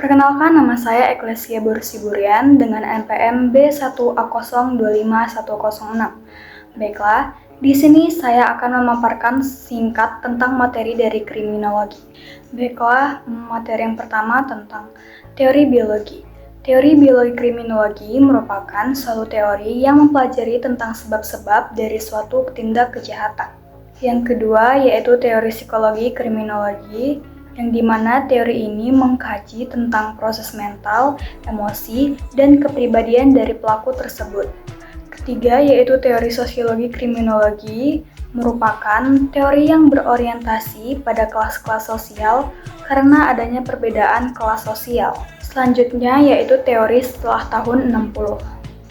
Perkenalkan, nama saya Eklesia Bursiburian dengan NPM B1A025106. Baiklah, di sini saya akan memaparkan singkat tentang materi dari kriminologi. Baiklah, materi yang pertama tentang teori biologi. Teori biologi kriminologi merupakan suatu teori yang mempelajari tentang sebab-sebab dari suatu tindak kejahatan. Yang kedua yaitu teori psikologi kriminologi, yang dimana teori ini mengkaji tentang proses mental, emosi, dan kepribadian dari pelaku tersebut. Ketiga yaitu teori sosiologi kriminologi, merupakan teori yang berorientasi pada kelas-kelas sosial karena adanya perbedaan kelas sosial. Selanjutnya yaitu teori setelah tahun 60.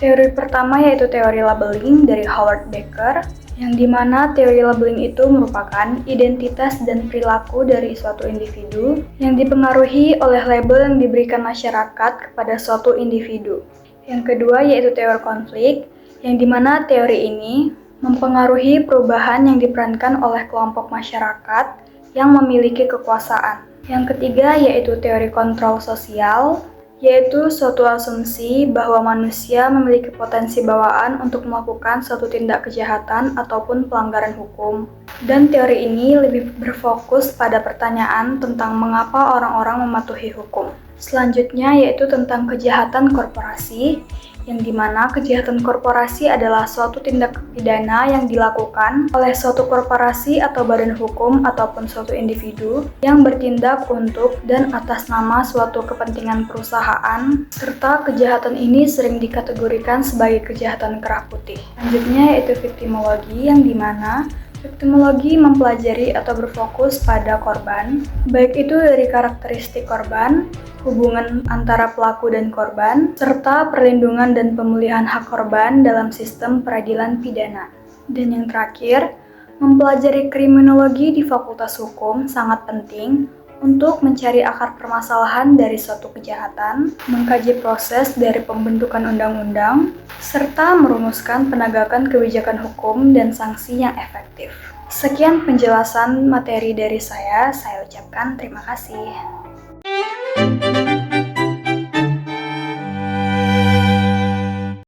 Teori pertama yaitu teori labeling dari Howard Becker, yang dimana teori labeling itu merupakan identitas dan perilaku dari suatu individu yang dipengaruhi oleh label yang diberikan masyarakat kepada suatu individu. Yang kedua yaitu teori konflik, yang dimana teori ini mempengaruhi perubahan yang diperankan oleh kelompok masyarakat yang memiliki kekuasaan. Yang ketiga yaitu teori kontrol sosial, yaitu suatu asumsi bahwa manusia memiliki potensi bawaan untuk melakukan suatu tindak kejahatan ataupun pelanggaran hukum. Dan teori ini lebih berfokus pada pertanyaan tentang mengapa orang-orang mematuhi hukum. Selanjutnya yaitu tentang kejahatan korporasi, yang dimana kejahatan korporasi adalah suatu tindak pidana yang dilakukan oleh suatu korporasi atau badan hukum ataupun suatu individu yang bertindak untuk dan atas nama suatu kepentingan perusahaan, serta kejahatan ini sering dikategorikan sebagai kejahatan kerah putih. Selanjutnya yaitu viktimologi, yang dimana viktimologi mempelajari atau berfokus pada korban, baik itu dari karakteristik korban, hubungan antara pelaku dan korban, serta perlindungan dan pemulihan hak korban dalam sistem peradilan pidana. Dan yang terakhir, mempelajari kriminologi di Fakultas Hukum sangat penting untuk mencari akar permasalahan dari suatu kejahatan, mengkaji proses dari pembentukan undang-undang, serta merumuskan penegakan kebijakan hukum dan sanksi yang efektif. Sekian penjelasan materi dari saya ucapkan terima kasih.